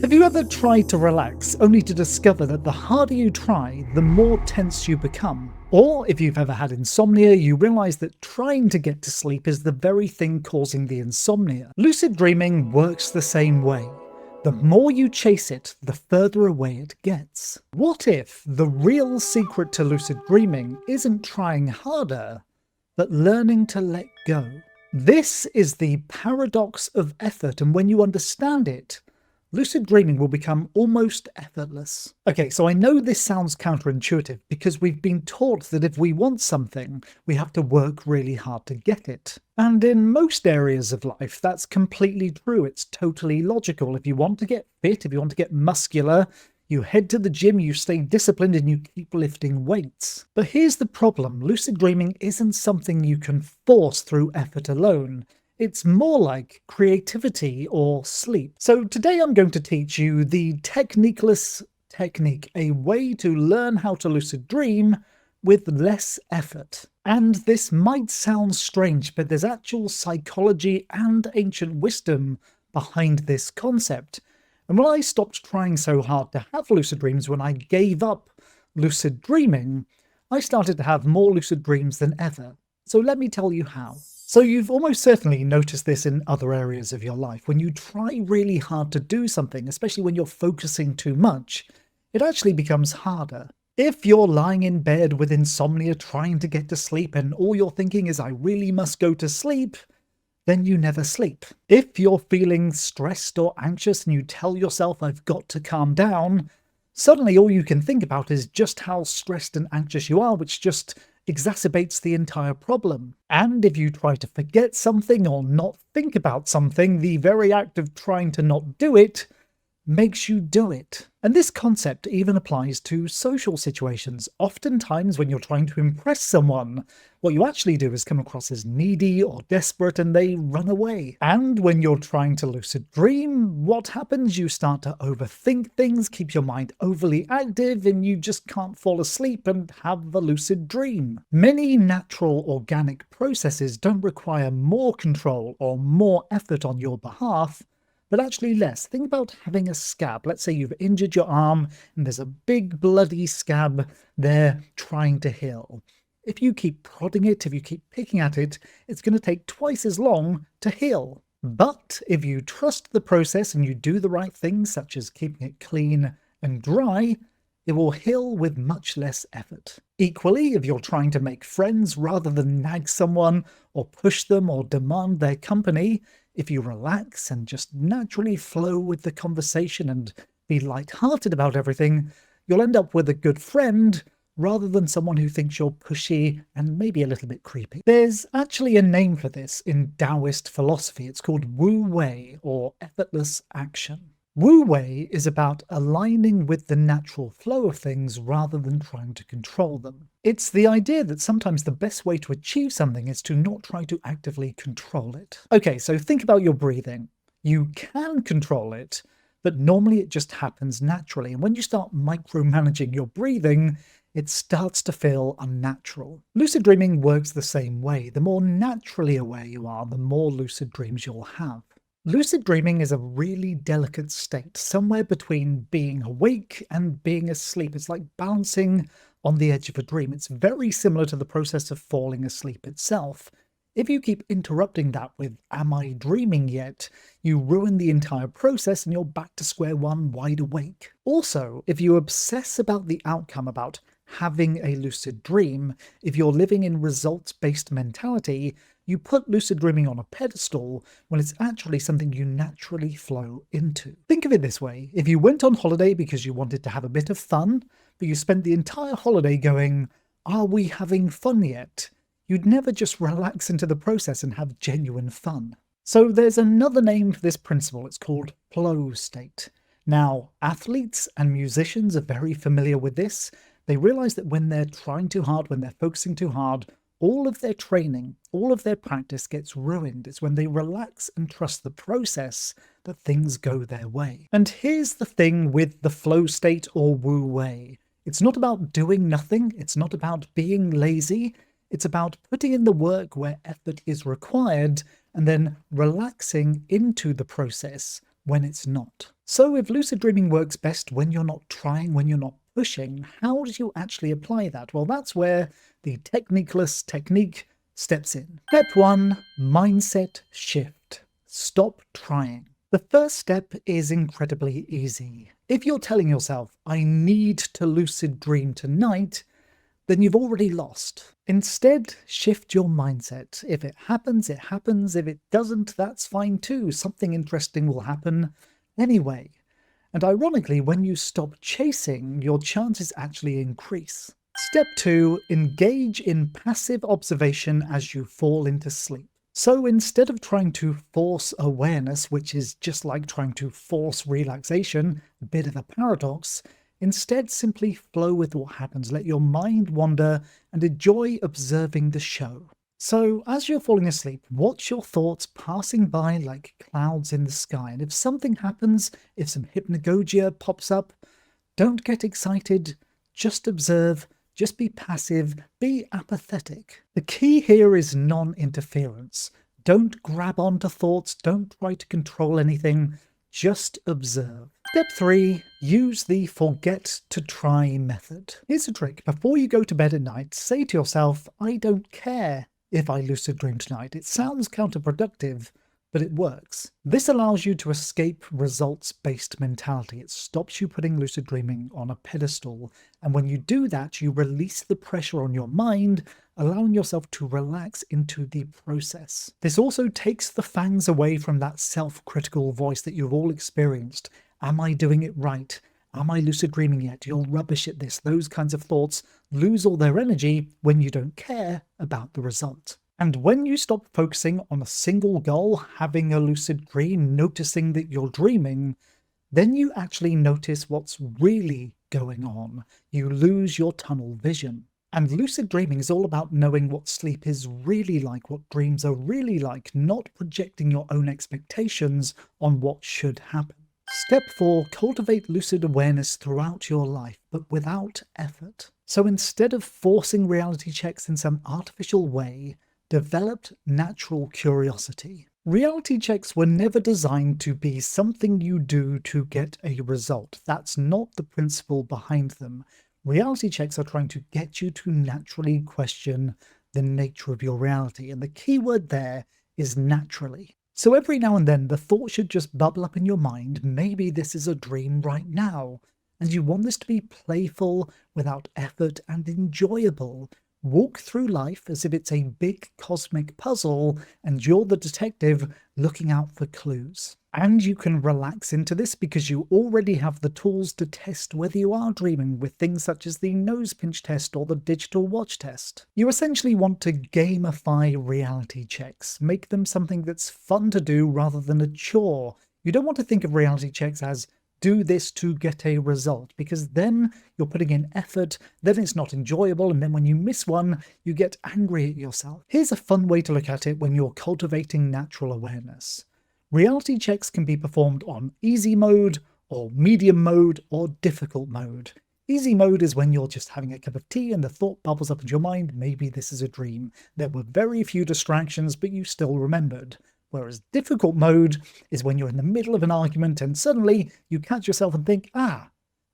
Have you ever tried to relax only to discover that the harder you try, the more tense you become? Or if you've ever had insomnia, you realize that trying to get to sleep is the very thing causing the insomnia. Lucid dreaming works the same way. The more you chase it, the further away it gets. What if the real secret to lucid dreaming isn't trying harder, but learning to let go? This is the paradox of effort, and when you understand it, lucid dreaming will become almost effortless. Okay, so I know this sounds counterintuitive because we've been taught that if we want something, we have to work really hard to get it. And in most areas of life, that's completely true. It's totally logical. If you want to get fit, if you want to get muscular, you head to the gym, you stay disciplined, and you keep lifting weights. But here's the problem. Lucid dreaming isn't something you can force through effort alone. It's more like creativity or sleep. So today I'm going to teach you the Techniqueless technique, a way to learn how to lucid dream with less effort. And this might sound strange, but there's actual psychology and ancient wisdom behind this concept. And when I stopped trying so hard to have lucid dreams, when I gave up lucid dreaming, I started to have more lucid dreams than ever. So let me tell you how. So you've almost certainly noticed this in other areas of your life. When you try really hard to do something, especially when you're focusing too much, it actually becomes harder. If you're lying in bed with insomnia trying to get to sleep and all you're thinking is, I really must go to sleep, then you never sleep. If you're feeling stressed or anxious and you tell yourself, I've got to calm down, suddenly all you can think about is just how stressed and anxious you are, which just exacerbates the entire problem. And if you try to forget something or not think about something, the very act of trying to not do it makes you do it. And this concept even applies to social situations. Oftentimes when you're trying to impress someone, what you actually do is come across as needy or desperate and they run away. And when you're trying to lucid dream, what happens? You start to overthink things, keep your mind overly active, and you just can't fall asleep and have the lucid dream. Many natural organic processes don't require more control or more effort on your behalf, but actually less. Think about having a scab. Let's say you've injured your arm and there's a big bloody scab there trying to heal. If you keep prodding it, if you keep picking at it, it's going to take twice as long to heal. But if you trust the process and you do the right things, such as keeping it clean and dry, it will heal with much less effort. Equally, if you're trying to make friends rather than nag someone or push them or demand their company, if you relax and just naturally flow with the conversation and be light-hearted about everything, you'll end up with a good friend rather than someone who thinks you're pushy and maybe a little bit creepy. There's actually a name for this in Taoist philosophy. It's called Wu Wei, or effortless action. Wu Wei is about aligning with the natural flow of things rather than trying to control them. It's the idea that sometimes the best way to achieve something is to not try to actively control it. Okay, so think about your breathing. You can control it, but normally it just happens naturally. And when you start micromanaging your breathing, it starts to feel unnatural. Lucid dreaming works the same way. The more naturally aware you are, the more lucid dreams you'll have. Lucid dreaming is a really delicate state, somewhere between being awake and being asleep. It's like balancing on the edge of a dream. It's very similar to the process of falling asleep itself. If you keep interrupting that with, am I dreaming yet? You ruin the entire process and you're back to square one, wide awake. Also, if you obsess about the outcome, about having a lucid dream, if you're living in results-based mentality, you put lucid dreaming on a pedestal when it's actually something you naturally flow into. Think of it this way. If you went on holiday because you wanted to have a bit of fun, but you spent the entire holiday going, are we having fun yet? You'd never just relax into the process and have genuine fun. So there's another name for this principle. It's called flow state. Now, athletes and musicians are very familiar with this. They realize that when they're trying too hard, when they're focusing too hard, all of their training, all of their practice gets ruined. It's when they relax and trust the process that things go their way. And here's the thing with the flow state or Wu Wei. It's not about doing nothing. It's not about being lazy. It's about putting in the work where effort is required and then relaxing into the process, when it's not. So if lucid dreaming works best when you're not trying, when you're not pushing, how do you actually apply that? Well, that's where the Techniqueless technique steps in. Step 1, mindset shift. Stop trying. The first step is incredibly easy. If you're telling yourself, I need to lucid dream tonight, then you've already lost. Instead, shift your mindset. If it happens, it happens. If it doesn't, that's fine too. Something interesting will happen anyway. And ironically, when you stop chasing, your chances actually increase. Step 2, engage in passive observation as you fall into sleep. So instead of trying to force awareness, which is just like trying to force relaxation, a bit of a paradox, instead simply flow with what happens. Let your mind wander and enjoy observing the show. So as you're falling asleep, watch your thoughts passing by like clouds in the sky. And if something happens, if some hypnagogia pops up, don't get excited, just observe. Just be passive, be apathetic. The key here is non-interference. Don't grab onto thoughts, don't try to control anything, just observe. Step 3, use the forget to try method. Here's a trick. Before you go to bed at night, say to yourself, I don't care if I lucid dream tonight. It sounds counterproductive, but it works. This allows you to escape results-based mentality. It stops you putting lucid dreaming on a pedestal, and when you do that, you release the pressure on your mind, allowing yourself to relax into the process. This also takes the fangs away from that self-critical voice that you've all experienced. Am I doing it right? Am I lucid dreaming yet? You're rubbish at this. Those kinds of thoughts lose all their energy when you don't care about the result. And when you stop focusing on a single goal, having a lucid dream, noticing that you're dreaming, then you actually notice what's really going on. You lose your tunnel vision. And lucid dreaming is all about knowing what sleep is really like, what dreams are really like, not projecting your own expectations on what should happen. Step 4, cultivate lucid awareness throughout your life, but without effort. So instead of forcing reality checks in some artificial way, developed natural curiosity. Reality checks were never designed to be something you do to get a result. That's not the principle behind them. Reality checks are trying to get you to naturally question the nature of your reality, and the key word there is naturally. So every now and then the thought should just bubble up in your mind, maybe this is a dream right now, and you want this to be playful, without effort, and enjoyable. Walk through life as if it's a big cosmic puzzle and you're the detective looking out for clues. And you can relax into this because you already have the tools to test whether you are dreaming with things such as the nose pinch test or the digital watch test. You essentially want to gamify reality checks, make them something that's fun to do rather than a chore. You don't want to think of reality checks as do this to get a result, because then you're putting in effort, then it's not enjoyable, and then when you miss one, you get angry at yourself. Here's a fun way to look at it when you're cultivating natural awareness. Reality checks can be performed on easy mode, or medium mode, or difficult mode. Easy mode is when you're just having a cup of tea and the thought bubbles up in your mind, maybe this is a dream. There were very few distractions, but you still remembered. Whereas difficult mode is when you're in the middle of an argument and suddenly you catch yourself and think,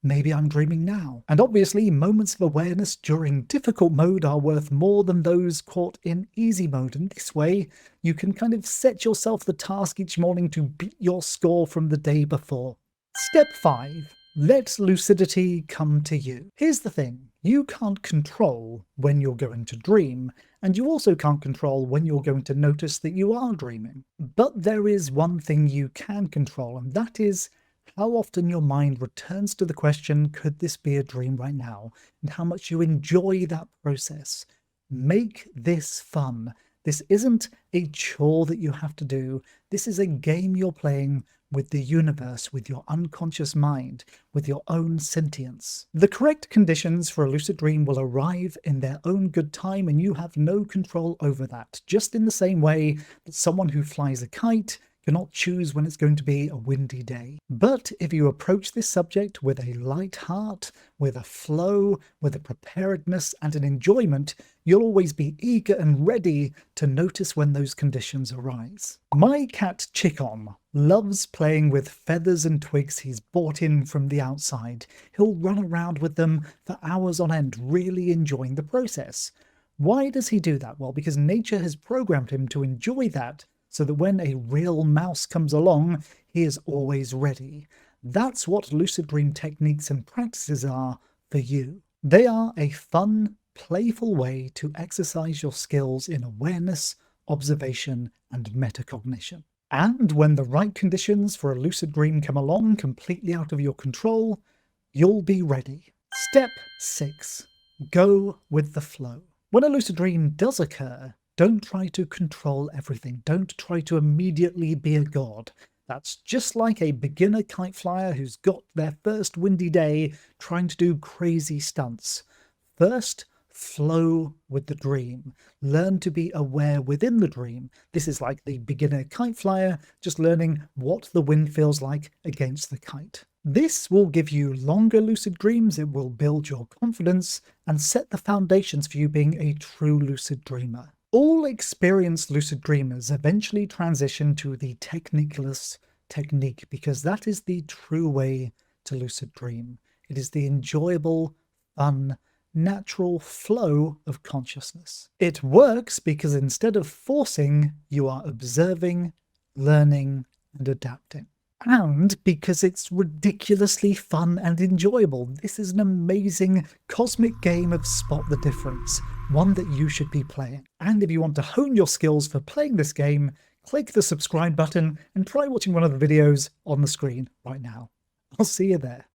maybe I'm dreaming now. And obviously, moments of awareness during difficult mode are worth more than those caught in easy mode. And this way, you can kind of set yourself the task each morning to beat your score from the day before. Step 5. Let lucidity come to you. Here's the thing. You can't control when you're going to dream, and you also can't control when you're going to notice that you are dreaming. But there is one thing you can control, and that is how often your mind returns to the question, could this be a dream right now? And how much you enjoy that process. Make this fun. This isn't a chore that you have to do. This is a game you're playing with the universe, with your unconscious mind, with your own sentience. The correct conditions for a lucid dream will arrive in their own good time, and you have no control over that. Just in the same way that someone who flies a kite cannot choose when it's going to be a windy day. But if you approach this subject with a light heart, with a flow, with a preparedness and an enjoyment, you'll always be eager and ready to notice when those conditions arise. My cat Chicken loves playing with feathers and twigs he's brought in from the outside. He'll run around with them for hours on end, really enjoying the process. Why does he do that? Well, because nature has programmed him to enjoy that, so that when a real mouse comes along, he is always ready. That's what lucid dream techniques and practices are for you. They are a fun, playful way to exercise your skills in awareness, observation, and metacognition. And when the right conditions for a lucid dream come along completely out of your control, you'll be ready. Step 6. Go with the flow. When a lucid dream does occur, don't try to control everything. Don't try to immediately be a god. That's just like a beginner kite flyer who's got their first windy day trying to do crazy stunts. First, flow with the dream. Learn to be aware within the dream. This is like the beginner kite flyer, just learning what the wind feels like against the kite. This will give you longer lucid dreams, it will build your confidence, and set the foundations for you being a true lucid dreamer. All experienced lucid dreamers eventually transition to the Techniqueless technique because that is the true way to lucid dream. It is the enjoyable, fun, natural flow of consciousness. It works because instead of forcing, you are observing, learning, and adapting. And because it's ridiculously fun and enjoyable. This is an amazing cosmic game of spot the difference, one that you should be playing. And if you want to hone your skills for playing this game, click the subscribe button and try watching one of the videos on the screen right now. I'll see you there.